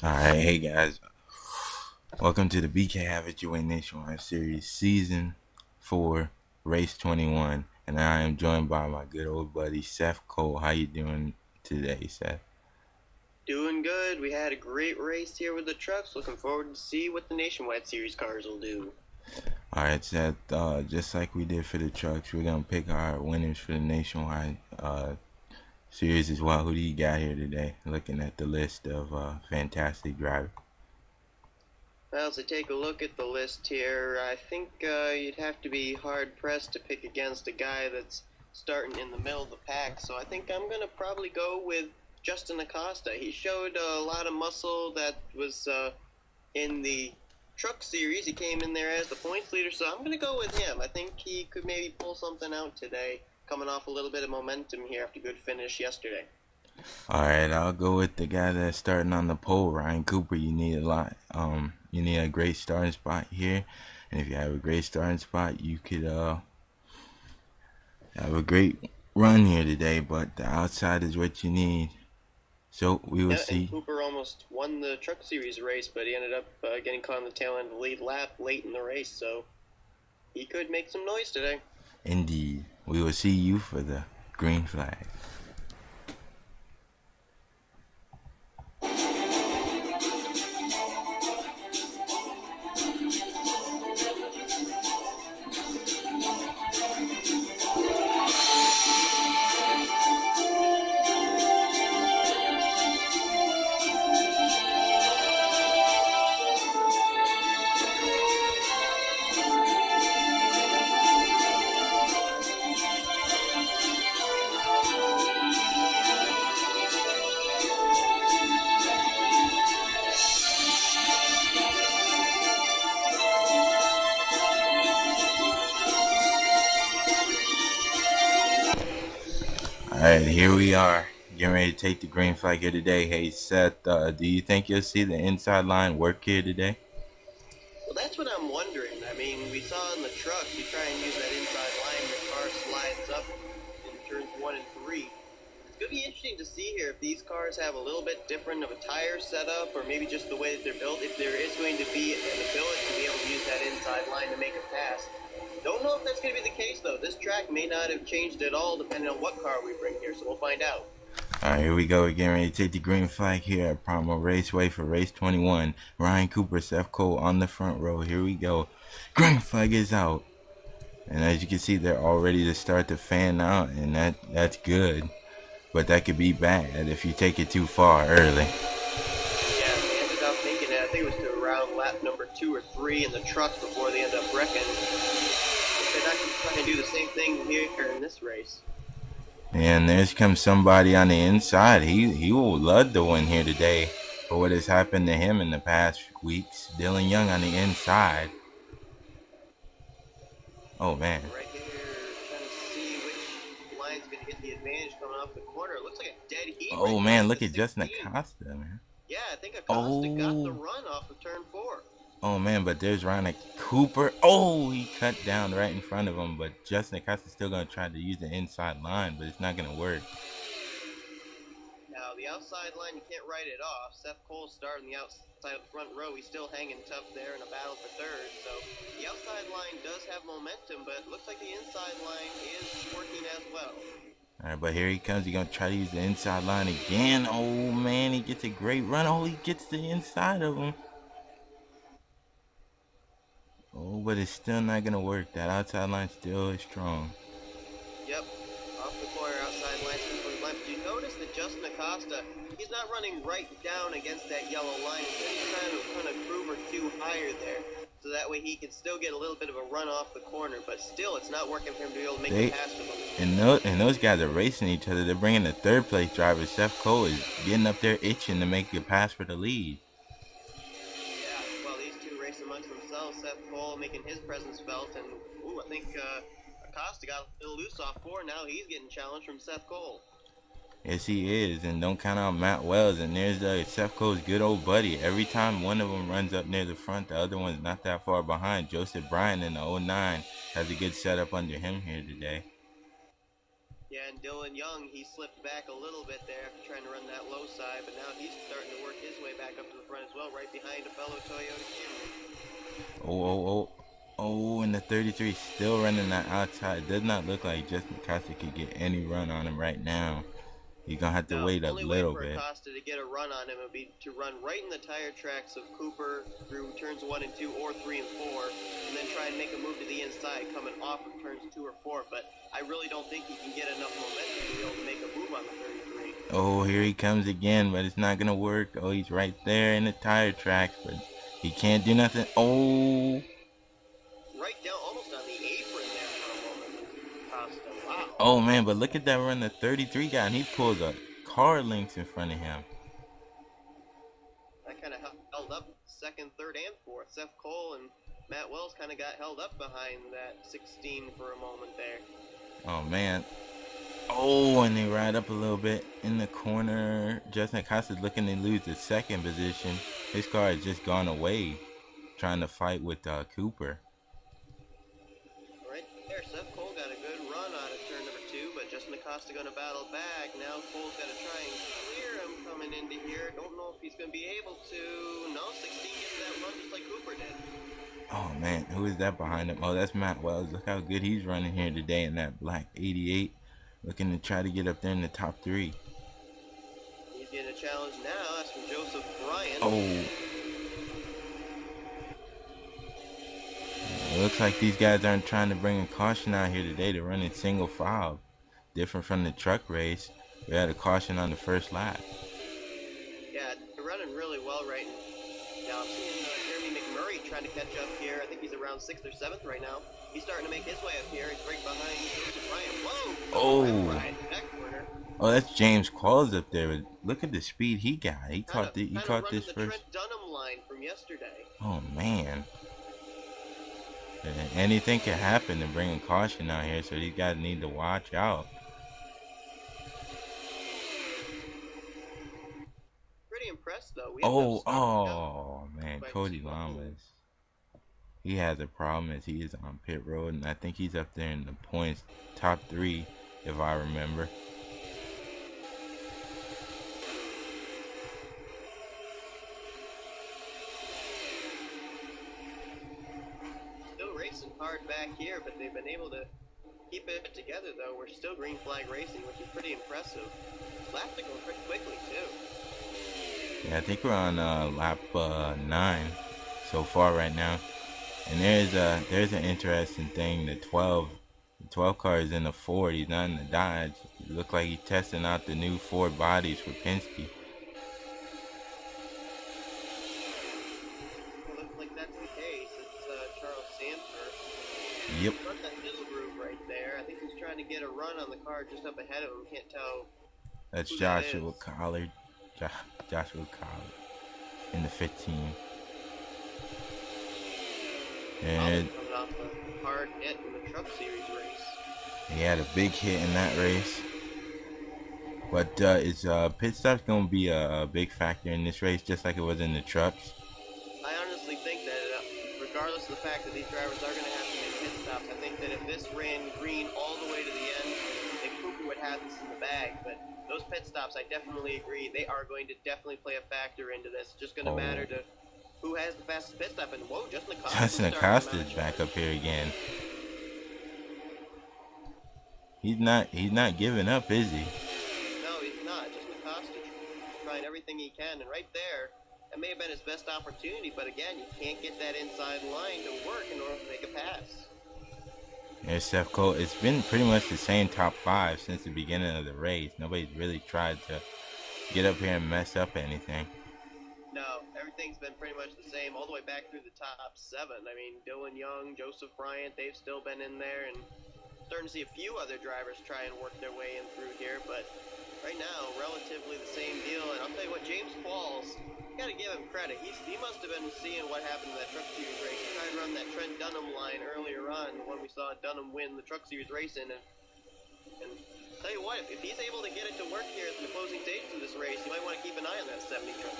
Alright, hey guys, welcome to the BK Habituate Nationwide Series Season 4, Race 21, and I am joined by my good old buddy Seth Cole. How you doing today, Seth? Doing good. We had a great race here with the trucks. Looking forward to see what the Nationwide Series cars will do. Alright, Seth, just like we did for the trucks, we're going to pick our winners for the Nationwide Series as well. Who do you got here today? Looking at the list of fantastic drivers. Well, to take a look at the list here, I think you'd have to be hard-pressed to pick against a guy that's starting in the middle of the pack. So I think I'm going to probably go with Justin Acosta. He showed a lot of muscle that was in the truck series. He came in there as the points leader, so I'm going to go with him. I think he could maybe pull something out today, coming off a little bit of momentum here after a good finish yesterday. Alright, I'll go with the guy that's starting on the pole, Ryan Cooper. You need a lot. You need a great starting spot here, and if you have a great starting spot, you could have a great run here today. But the outside is what you need. So we will see. And Cooper almost won the truck series race, but he ended up getting caught on the tail end of the lead lap late in the race, so he could make some noise today. Indeed, we will see you for the green flag. Alright, here we are, getting ready to take the green flag here today. Hey Seth, do you think you'll see the inside line work here today? Well, that's what I'm wondering. I mean, we saw in the trucks, you try and use that inside line, your car slides up in turns 1 and 3. It's going to be interesting to see here if these cars have a little bit different of a tire setup, or maybe just the way that they're built, if there is going to be an ability to be able to use that inside line to make a pass. Don't know if that's going to be the case, though. This track may not have changed at all depending on what car we bring here, so we'll find out. Alright, here we go. We're getting ready to take the green flag here at Primal Raceway for race 21. Ryan Cooper, Seth Cole on the front row. Here we go. Green flag is out. And as you can see, they're all ready to start to fan out, and that's good. But that could be bad if you take it too far early. Yeah, they ended up making it, I think it was to around lap number 2 or 3 in the trucks before they ended up wrecking. They're not going to try and do the same thing here in this race. And there's comes somebody on the inside. He will love to win here today for what has happened to him in the past weeks. Dylan Young on the inside. Oh man. Right here, trying to see which line's going to get the advantage coming off the corner. It looks like a dead heat. Oh right man, now look at at Justin 16. Acosta, man. Yeah, I think Acosta got the Oh. run off of turn 4. Oh man, but there's Ryan Cooper. Oh, he cut down right in front of him, but Justin Acosta's still gonna try to use the inside line, but it's not gonna work. Now, the outside line, you can't write it off. Seth Cole starting the outside of the front row. He's still hanging tough there in a battle for third. So the outside line does have momentum, but it looks like the inside line is working as well. Alright, but here he comes. He's gonna try to use the inside line again. Oh man, he gets a great run. Oh, he gets the inside of him. Oh, but it's still not gonna work. That outside line still is strong. Yep, off the corner, outside line, line. But you notice that Justin Acosta, he's not running right down against that yellow line. He's trying to kind of groove or two higher there. So that way he can still get a little bit of a run off the corner. But still, it's not working for him to be able to make a pass to them. And those guys are racing each other. They're bringing the third place driver. Seth Cole is getting up there itching to make a pass for the lead. Amongst themselves, Seth Cole making his presence felt, and I think Acosta got a little loose off 4. Now he's getting challenged from Seth Cole. Yes, he is, and don't count out Matt Wells. And there's Seth Cole's good old buddy. Every time one of them runs up near the front, the other one's not that far behind. Joseph Bryan in the 09 has a good setup under him here today. Yeah, and Dylan Young, he slipped back a little bit there after trying to run that low side, but now he's starting to work his way back up to the run as well, right behind a fellow Toyota Camry. And the 33 still running that outside. It does not look like Justin Acosta could get any run on him right now. He's going to have to wait a only little way for bit. Acosta to get a run on him would be to run right in the tire tracks of Cooper through turns 1 and 2 or 3 and 4, and then try and make a move to the inside coming off of turns 2 or 4. But I really don't think he can get enough momentum to be able to make a move on the 33. Oh, here he comes again, but it's not going to work. Oh, he's right there in the tire tracks, but he can't do nothing. Oh. Right down, almost on the apron there for a moment. Acosta, wow. Oh, man, but look at that run the 33 got, and he pulls a car length in front of him. That kind of held up second, third, and fourth. Seth Cole and Matt Wells kind of got held up behind that 16 for a moment there. Oh, man. Oh, and they ride up a little bit in the corner. Justin Acosta's looking to lose the second position. His car has just gone away trying to fight with Cooper. Right there, Seth Cole got a good run out of turn number 2, but Justin Acosta going to battle back. Now Cole's got to try and clear him coming into here. Don't know if he's going to be able to. No, 16 gets that run just like Cooper did. Oh, man, who is that behind him? Oh, that's Matt Wells. Look how good he's running here today in that black 88. Looking to try to get up there in the top 3. He's getting a challenge now. That's from Joseph Bryant. Oh. It looks like these guys aren't trying to bring a caution out here today. They're running single file. Different from the truck race. We had a caution on the first lap. Yeah, they're running really well right now. I'm seeing Jeremy McMurray trying to catch up here. I think he's around 6th or 7th right now. He's starting to make his way up here. He's right behind Joseph Bryant. Whoa! Oh! Right, back corner. Oh, that's James Qualls up there. But look at the speed he got. He caught this the first. Trent Dunham line from yesterday. Oh, man. Anything can happen to bring a caution out here, so these guys need to watch out. Pretty impressed, though. Man, Cody Lamas. He has a problem as he is on pit road, and I think he's up there in the points, top 3, if I remember. Still racing hard back here, but they've been able to keep it together, though. We're still green flag racing, which is pretty impressive. Laps are going pretty quickly, too. Yeah, I think we're on lap 9 so far right now. And there's an interesting thing. The 12 car is in the Ford. He's not in the Dodge. It looked like he's testing out the new Ford bodies for Penske. It looks like that's the case. It's Charles Sanford. Yep. Front that middle groove right there. I think he's trying to get a run on the car just up ahead of him. Can't tell. That's Joshua Collard. Joshua Collard in the 15. And coming off a hard hit in the Truck Series race. He had a big hit in that race. But is pit stops going to be a big factor in this race, just like it was in the trucks? I honestly think that regardless of the fact that these drivers are going to have to make pit stops, I think that if this ran green all the way to the end, then Cooper would have this in the bag. But those pit stops, I definitely agree, they are going to definitely play a factor into this. It's just going to matter to who has the fastest pit stop. And whoa, Justin Acosta's back up here again. He's not giving up, is he? No, he's not. Justin Acosta trying everything he can, and right there, that may have been his best opportunity. But again, you can't get that inside line to work in order to make a pass. There's Seth Cole. It's been pretty much the same top 5 since the beginning of the race. Nobody's really tried to get up here and mess up anything. No, everything's been pretty much the same all the way back through the top 7. I mean, Dylan Young, Joseph Bryant, they've still been in there, and starting to see a few other drivers try and work their way in through here, but right now, relatively the same deal. And I'll tell you what, James Qualls, you got to give him credit. He must have been seeing what happened in that Truck Series race. He tried to run that Trent Dunham line earlier on when we saw Dunham win the Truck Series race in, and tell you what, if he's able to get it to work here at the closing stages of this race, you might want to keep an eye on that 70 car.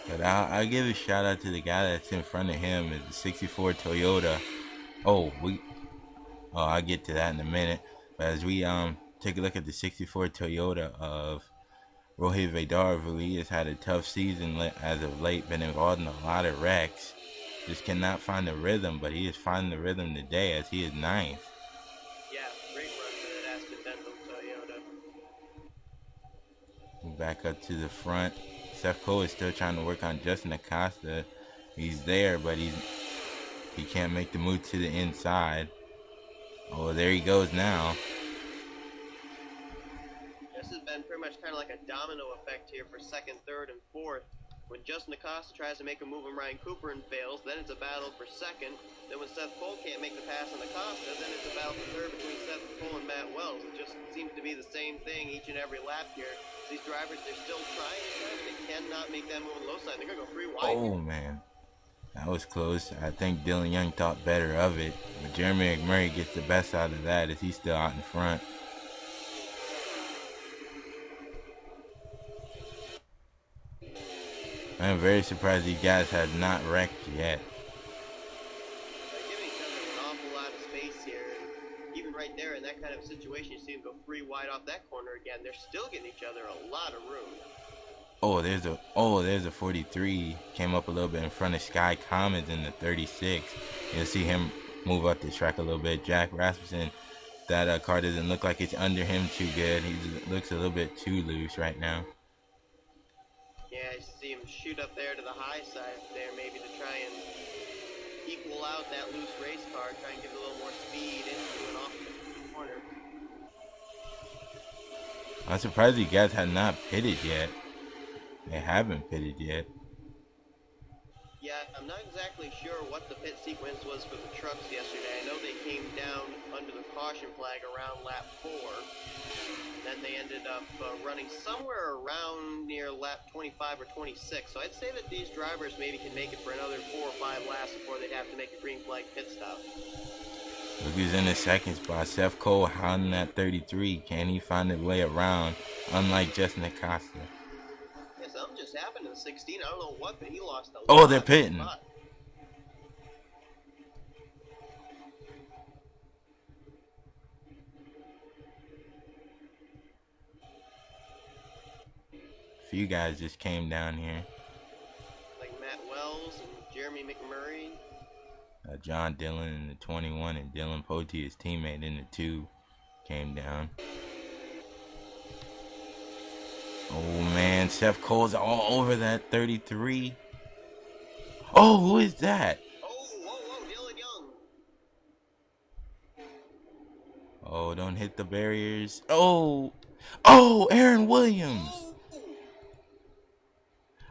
But I'll give a shout out to the guy that's in front of him, is the 64 Toyota. I'll get to that in a minute. But as we take a look at the 64 Toyota of Rohit Vedarvu, he has had a tough season as of late, been involved in a lot of wrecks. Just cannot find the rhythm, but he is finding the rhythm today as he is ninth. Yeah, great run for that Accidental Toyota. Back up to the front. Seth Cole is still trying to work on Justin Acosta. He's there, but he can't make the move to the inside. Oh, there he goes now. This has been pretty much kind of like a domino effect here for second, third, and fourth. When Justin Acosta tries to make a move on Ryan Cooper and fails, then it's a battle for second. Then when Seth Cole can't make the pass on Acosta, then it's a battle for third between Seth Cole and Matt Wells. It just seems to be the same thing each and every lap here. These drivers, they're still trying and trying, but they cannot make that move on the low side. They're going to go 3 wide. Oh, man. That was close. I think Dylan Young thought better of it. But Jeremy McMurray gets the best out of that as he's still out in front. I'm very surprised these guys have not wrecked yet. They're giving each other an awful lot of space here. And even right there in that kind of situation, you see them go 3 wide off that corner again. They're still getting each other a lot of room. There's a 43. Came up a little bit in front of Sky Commons in the 36. You'll see him move up the track a little bit. Jack Rasmussen, that car doesn't look like it's under him too good. He looks a little bit too loose right now. Yeah, I see him shoot up there to the high side there, maybe to try and equal out that loose race car, try and give it a little more speed into and off the corner. I'm surprised you guys have not pitted yet. They haven't pitted yet. Yeah, I'm not exactly sure what the pit sequence was for the trucks yesterday. I know they came down under the caution flag around lap 4. Then they ended up running somewhere around near lap 25 or 26. So I'd say that these drivers maybe can make it for another 4 or 5 laps before they'd have to make a green flag pit stop. Look who's in the second spot. Seth Cole hounding that 33. Can he find his way around, unlike Justin Acosta? Yeah, something just happened in the 16. I don't know what, but he lost a lot. Oh, they're pitting. Few guys just came down here. Like Matt Wells and Jeremy McMurray. John Dillon in the 21 and Dylan Pote, his teammate, in the 2, came down. Oh man, Seth Cole's all over that 33. Oh, who is that? Oh, whoa, Dylan Young. Oh, don't hit the barriers. Oh, Aaron Williams.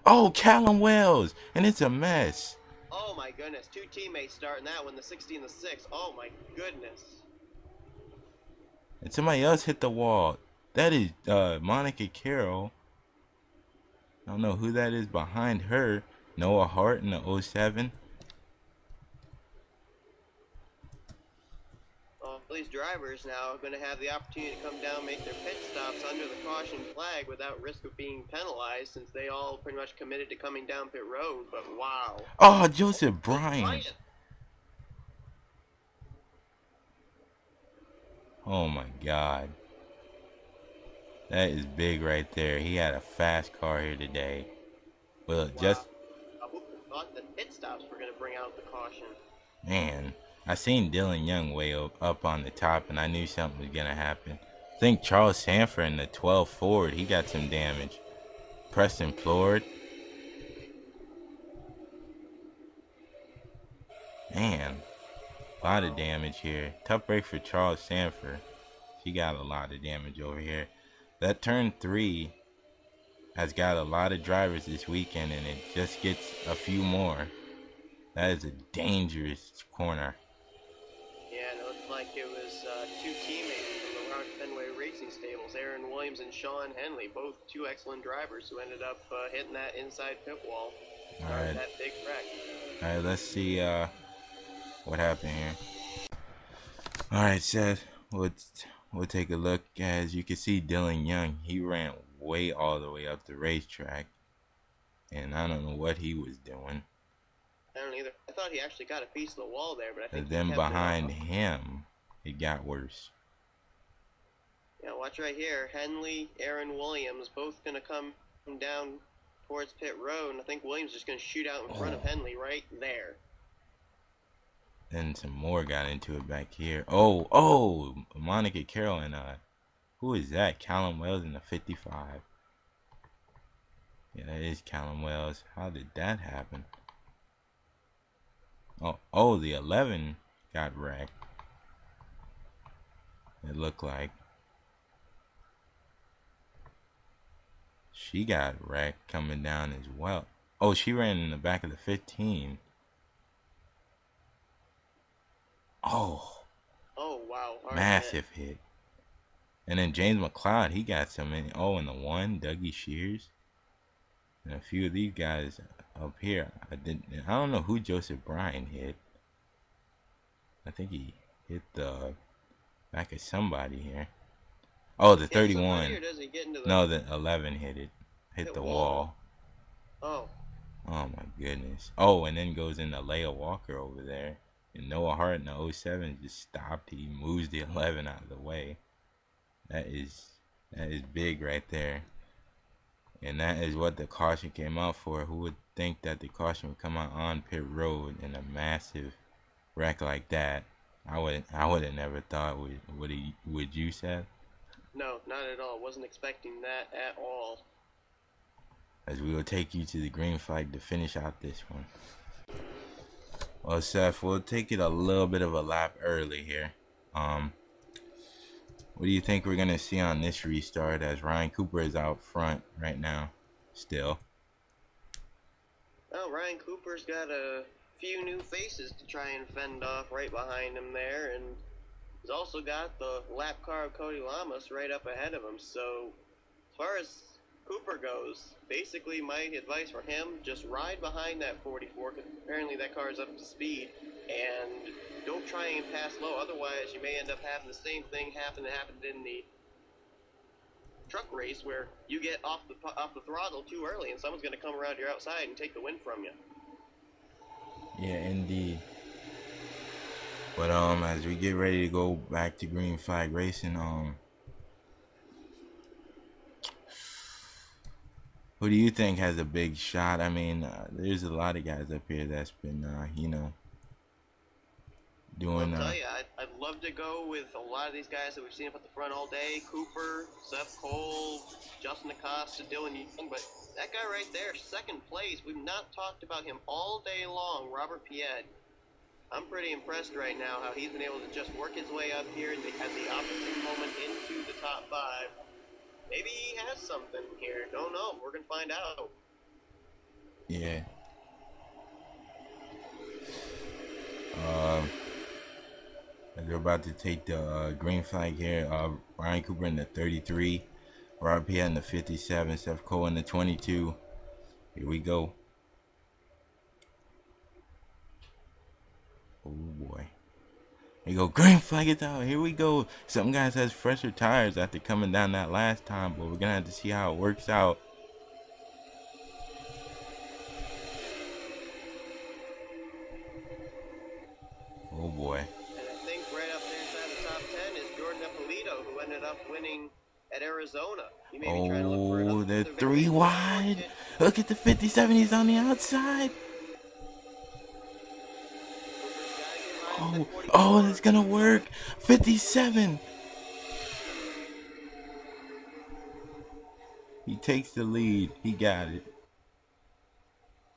Oh, Callum Wells, and it's a mess. Oh my goodness, 2 teammates starting that one, the 60 and the 6. Oh my goodness. And somebody else hit the wall. That is Monica Carroll. I don't know who that is behind her. Noah Hart in the 07. Well, these drivers now are going to have the opportunity to come down, make their pit stops under the caution flag without risk of being penalized, since they all pretty much committed to coming down pit road. But wow. Oh, Joseph Bryant. Oh my God. That is big right there. He had a fast car here today. Well, just... I would have thought that pit stops were going to bring out the caution. Man, I seen Dylan Young way up on the top, and I knew something was going to happen. I think Charles Sanford in the 12 Ford, he got some damage. Preston Plord. Man, a lot of damage here. Tough break for Charles Sanford. She got a lot of damage over here. That turn 3 has got a lot of drivers this weekend, and it just gets a few more. That is a dangerous corner. Yeah, and it looked like it was 2 teammates from the Ron Fenway Racing Stables, Aaron Williams and Sean Henley, both 2 excellent drivers who ended up hitting that inside pit wall. Started that big wreck. All right, let's see what happened here. All right, Seth, we'll take a look. As you can see, Dylan Young, he ran way all the way up the racetrack, and I don't know what he was doing. I don't either. I thought he actually got a piece of the wall there, but I think. And then behind him, it got worse. Yeah, watch right here. Henley, Aaron Williams, both going to come down towards pit road, and I think Williams is going to shoot out in front of Henley right there. Then some more got into it back here. Oh, Monica Carroll and who is that? Callum Wells in the 55. Yeah, that is Callum Wells. How did that happen? Oh, the 11 got wrecked. It looked like she got wrecked coming down as well. Oh, she ran in the back of the 15. Oh wow, massive hit. And then James McLeod, he got some in. Oh, and the one, Dougie Shears. And a few of these guys up here. I don't know who Joseph Bryan hit. I think he hit the back of somebody here. Oh, the 31. No, the 11 hit it. Hit the wall. Oh my goodness. Oh, and then goes into Leia Walker over there. And Noah Hart in the 07 just stopped. He moves the 11 out of the way. That is big right there. And that is what the caution came out for. Who would think that the caution would come out on pit road in a massive wreck like that? I would have never thought. Would you, Seth? No, not at all. Wasn't expecting that at all. As we will take you to the green flag to finish out this one. Well, Seth, we'll take it a little bit of a lap early here. What do you think we're going to see on this restart as Ryan Cooper is out front right now still? Well, Ryan Cooper's got a few new faces to try and fend off right behind him there, and he's also got the lap car of Cody Lamas right up ahead of him. So as far as Cooper goes, basically my advice for him, just ride behind that 44, because apparently that car is up to speed, and don't try and pass low. Otherwise, you may end up having the same thing happen that happened in the truck race, where you get off the throttle too early, and someone's going to come around your outside and take the win from you. Yeah, indeed. But as we get ready to go back to green flag racing, who do you think has a big shot? I mean, there's a lot of guys up here that's been, doing. I'll tell you, I'd love to go with a lot of these guys that we've seen up at the front all day. Cooper, Seth Cole, Justin Acosta, Dylan Young, but that guy right there, second place, we've not talked about him all day long, Robert Piet. I'm pretty impressed right now how he's been able to just work his way up here at the opposite moment into the top 5. Maybe he has something here. Don't know. We're going to find out. Yeah. As we're about to take the green flag here, Ryan Cooper in the 33, Robert Piet in the 57, Seth Cole in the 22. Here we go. Oh boy. Here we go. Green flag is out. Here we go. Some guys has fresher tires after coming down that last time, but we're gonna have to see how it works out. Oh boy. And I think right up there inside the top 10 is Jordan Ippolito, who ended up winning at Arizona. He may be trying to look for they're 3 wide. Look at the 57. He's on the outside. Oh, that's gonna work. 57. He takes the lead. He got it.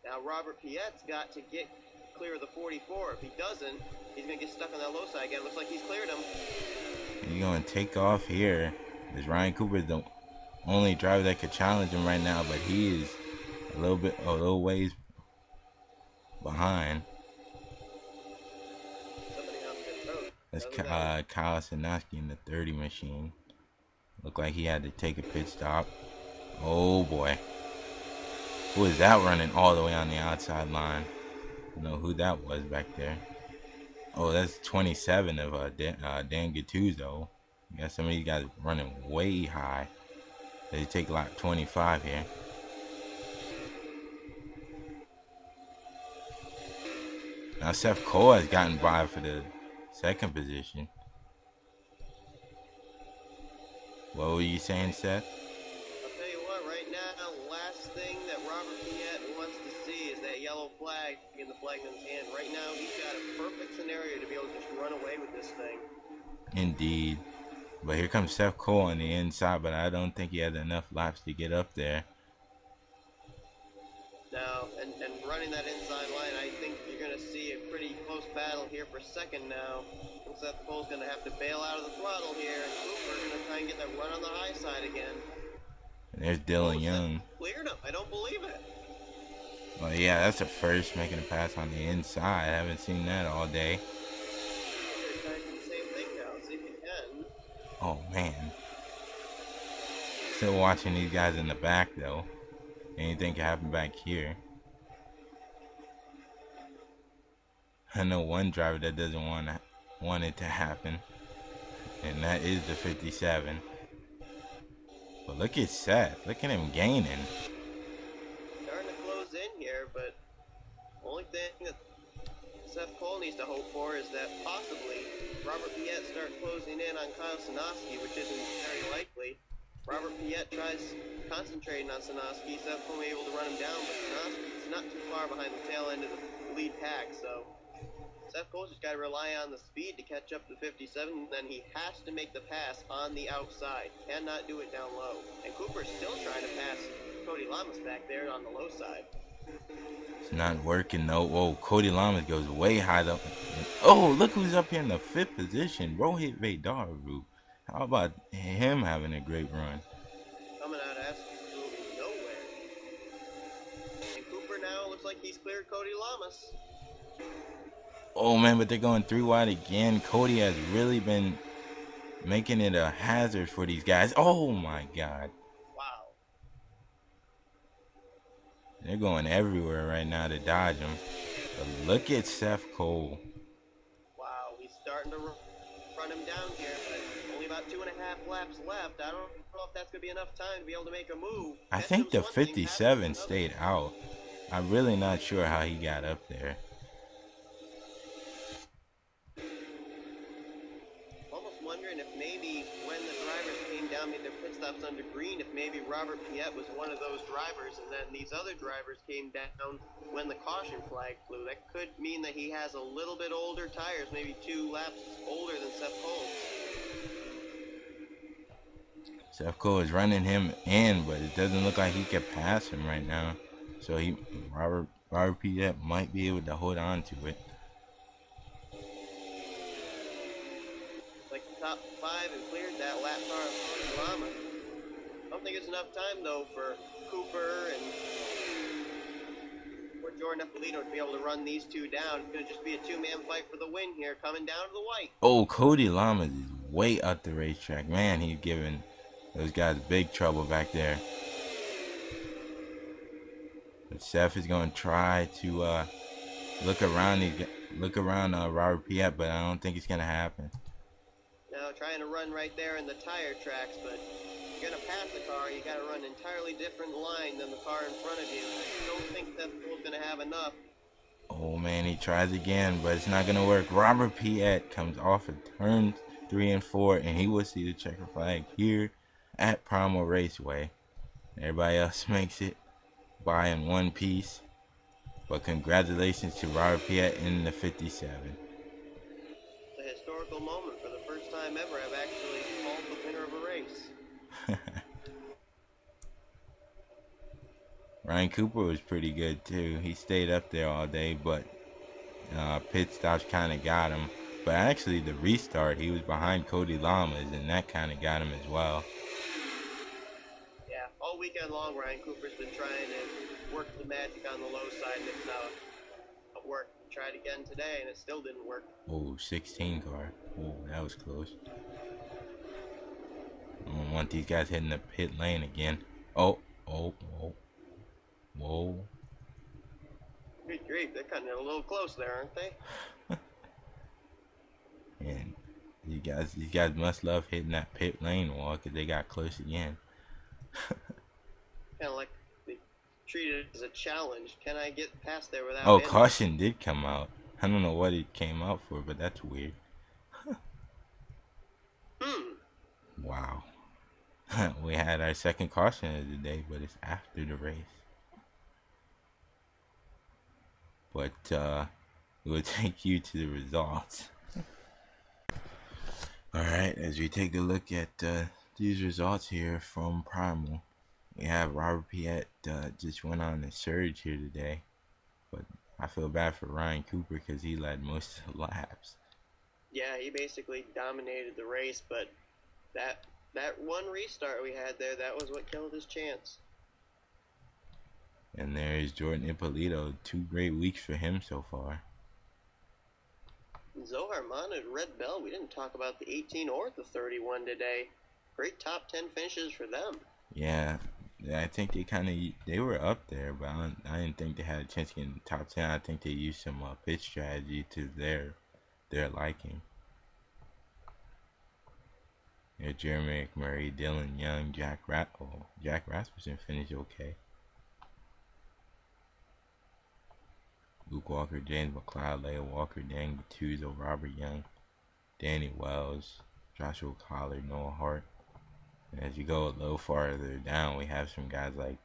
Now Robert Piet's got to get clear of the 44. If he doesn't, he's gonna get stuck on that low side again. Looks like he's cleared him. He's gonna take off here. As Ryan Cooper is the only driver that could challenge him right now, but he is a little ways behind. That's Kyle Sinoski in the 30 machine. Looked like he had to take a pit stop. Oh boy. Who is that running all the way on the outside line? I don't know who that was back there. Oh, that's 27 of Dan Gattuso. You got some of these guys running way high. They take like 25 here. Now Seth Cole has gotten by for the second position. What were you saying, Seth? I'll tell you what, right now, the last thing that Robert Piet wants to see is that yellow flag in the flagman's hand. Right now, he's got a perfect scenario to be able to just run away with this thing. Indeed. But here comes Seth Cole on the inside, but I don't think he has enough laps to get up there. Now, and running that inside line, I think you're going to see a pretty close battle here for second now. Seth Cole's going to have to bail out of the throttle here, and Cooper's going to try and get that run on the high side again. And there's Dylan Young. Cleared him. I don't believe it. Well, yeah, that's a first, making a pass on the inside. I haven't seen that all day. Try to do the same thing now. See if you can. Oh, man. Still watching these guys in the back, though. Anything can happen back here. I know one driver that doesn't want it to happen, and that is the 57. But look at Seth. Look at him gaining. Starting to close in here, but the only thing that Seth Cole needs to hope for is that possibly Robert Piet start closing in on Kyle Sanoski, which isn't very likely. Robert Piet tries concentrating on Sanoski. Seth Cole may be able to run him down, but Sanoski's not too far behind the tail end of the lead pack, so Seth Cole's just got to rely on the speed to catch up to 57, and then he has to make the pass on the outside. Cannot do it down low. And Cooper's still trying to pass Cody Lamas back there on the low side. It's not working, though. Whoa, Cody Lamas goes way high up. Oh, look who's up here in the 5th position. Rohit Vedaru. How about him having a great run? Coming out of absolutely nowhere. And Cooper now looks like he's cleared Cody Lamas. Oh, man, but they're going 3 wide again. Cody has really been making it a hazard for these guys. Oh, my God. Wow. They're going everywhere right now to dodge him. But look at Seth Cole. Wow, he's starting to run him down here, but only about 2.5 laps left. I don't know if that's going to be enough time to be able to make a move. I think the 57 stayed out. I'm really not sure how he got up there. Wondering if maybe when the drivers came down, made their pit stops under green, if maybe Robert Piet was one of those drivers, and then these other drivers came down when the caution flag flew. That could mean that he has a little bit older tires, maybe 2 laps older than Seth Cole. Seth Cole is running him in, but it doesn't look like he can pass him right now. So Robert Piet might be able to hold on to it. Top 5 and cleared that lap car of Cody Lama. I don't think it's enough time though for Cooper and for Jordan Eppolito to be able to run these two down. It's going to just be a 2-man fight for the win here, coming down to the white. Oh, Cody Lamas is way up the racetrack. Man, he's giving those guys big trouble back there. But Seth is going to try to look around Robert Piet, but I don't think it's going to happen. Now trying to run right there in the tire tracks, but if you're going to pass the car, you got to run an entirely different line than the car in front of you. I don't think Seth Cole's going to have enough. Oh man, he tries again, but it's not going to work. Robert Piet comes off of turns 3 and 4, and he will see the checker flag here at Primal Raceway. Everybody else makes it by in one piece, but congratulations to Robert Piet in the 57. It's a historical moment. Time ever I've actually called the winner of a race. Ryan Cooper was pretty good too. He stayed up there all day, but pit stops kind of got him. But actually the restart, he was behind Cody Lamas, and that kind of got him as well. Yeah, all weekend long Ryan Cooper's been trying to work the magic on the low side, and it's not worked. Tried again today, and it still didn't work. Oh, 16 car. Oh, that was close. I don't want these guys hitting the pit lane again. Oh. Whoa. Good grief, they're cutting it a little close there, aren't they? And these guys must love hitting that pit lane wall because they got close again. Kind of like they treated it as a challenge. Can I get past there without Oh, caution did come out. I don't know what it came out for, but that's weird. Wow. We had our second caution of the day, but it's after the race. But we'll take you to the results. Alright, as we take a look at these results here from Primal, we have Robert Piet just went on a surge here today. But I feel bad for Ryan Cooper because he led most of the laps. Yeah, he basically dominated the race, but that one restart we had there, that was what killed his chance. And there's Jordan Ippolito. 2 great weeks for him so far. Zohar Mana and Red Bell, we didn't talk about the 18 or the 31 today. Great top 10 finishes for them. Yeah, I think they were up there, but I didn't think they had a chance to get in the top 10. I think they used some pitch strategy to their liking. Yeah, Jeremy McMurray, Dylan Young, Jack Rasmussen finished okay. Luke Walker, James McLeod, Leia Walker, Dan Gattuso, Robert Young, Danny Wells, Joshua Collar, Noah Hart. And as you go a little farther down, we have some guys like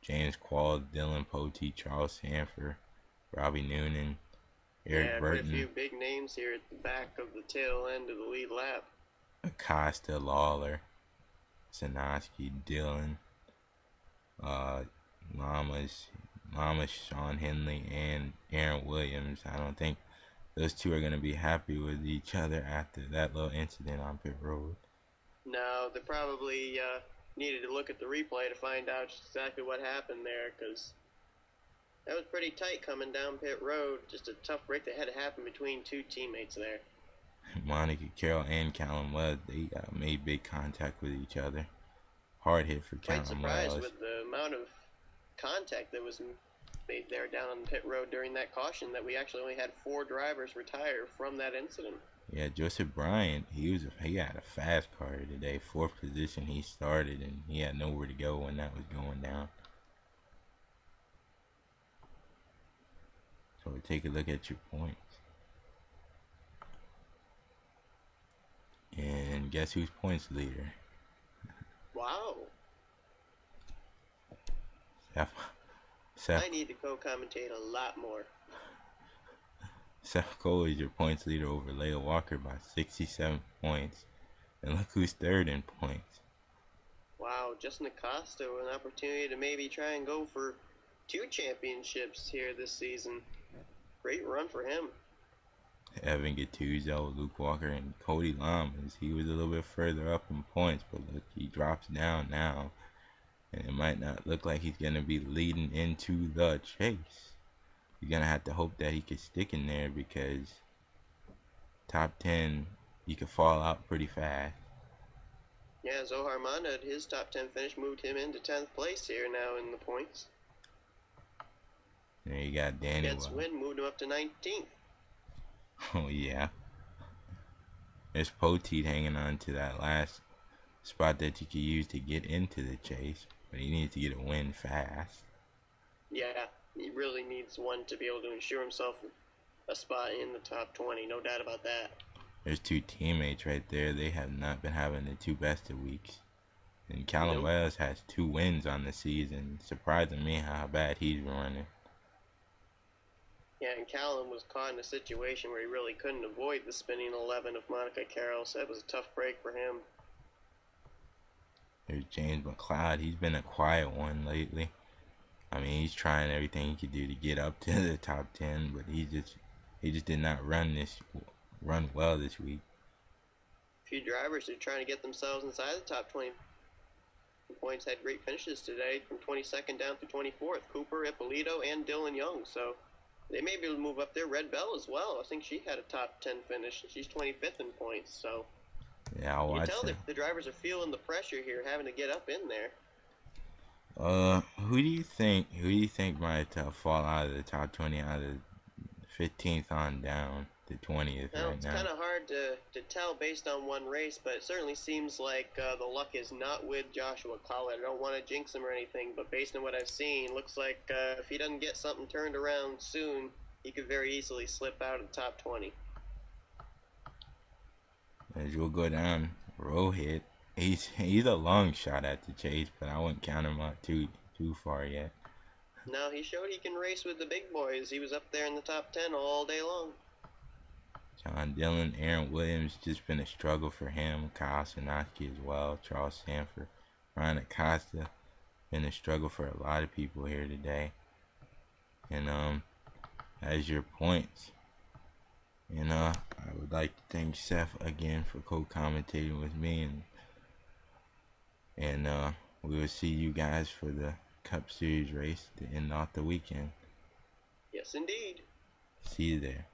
James Quall, Dylan Pote, Charles Sanford, Robbie Noonan, Eric Burton. A few big names here at the back of the tail end of the lead lap. Acosta, Lawler, Sinoski, Dillon, Lamas, Sean Henley, and Aaron Williams. I don't think those two are going to be happy with each other after that little incident on pit road. No, they probably needed to look at the replay to find out exactly what happened there, because that was pretty tight coming down pit road. Just a tough break that had to happen between two teammates there. Monica Carroll and Callum Wells, they made big contact with each other. Hard hit for Callum Wells. Quite surprised with the amount of contact that was made there down on the pit road during that caution, that we actually only had 4 drivers retire from that incident. Yeah, Joseph Bryant, he had a fast car today. 4th position he started, and he had nowhere to go when that was going down. So we take a look at your points. And guess who's points leader? Wow. Seth. I need to co-commentate a lot more. Seth Cole is your points leader over Leia Walker by 67 points. And look who's 3rd in points. Wow, Justin Acosta with an opportunity to maybe try and go for 2 championships here this season. Great run for him. Evan Gattuso, Luke Walker, and Cody Lamas. He was a little bit further up in points, but look, he drops down now. And it might not look like he's going to be leading into the chase. You're going to have to hope that he can stick in there, because top 10, he could fall out pretty fast. Yeah, Zohar Mana, his top 10 finish moved him into 10th place here now in the points. There you got Danny Wells. Win moved him up to 19th. Oh, yeah. There's Poteet hanging on to that last spot that you could use to get into the chase, but he needs to get a win fast. Yeah, he really needs one to be able to ensure himself a spot in the top 20, no doubt about that. There's 2 teammates right there. They have not been having the 2 best of weeks. And Callum Wells has 2 wins on the season. Surprising me how bad he's running. Yeah, and Callum was caught in a situation where he really couldn't avoid the spinning 11 of Monica Carroll, so that was a tough break for him. There's James McLeod. He's been a quiet one lately. I mean, he's trying everything he could do to get up to the top 10, but he just did not run well this week. A few drivers who are trying to get themselves inside the top 20 points had great finishes today, from 22nd down through 24th. Cooper, Ippolito, and Dylan Young, so they may be able to move up there. Red Bell as well. I think she had a top 10 finish. She's 25th in points, so yeah, I'll watch you can tell that. the drivers are feeling the pressure here, having to get up in there. Who do you think might fall out of the top 20 out of 15th on down to 20th Now, right it's now? kind of hard to tell based on one race, but it certainly seems like the luck is not with Joshua Collett. I don't want to jinx him or anything, but based on what I've seen, looks like if he doesn't get something turned around soon, he could very easily slip out of the top 20. As you'll go down, Rohit, He's a long shot at the chase, but I wouldn't count him out too far yet. No, he showed he can race with the big boys. He was up there in the top 10 all day long. John Dillon, Aaron Williams, just been a struggle for him. Kyle Sinoski as well. Charles Sanford, Ryan Acosta, been a struggle for a lot of people here today. And as your points, I would like to thank Seth again for co-commentating with me, and we will see you guys for the Cup Series race to end off the weekend. Yes, indeed. See you there.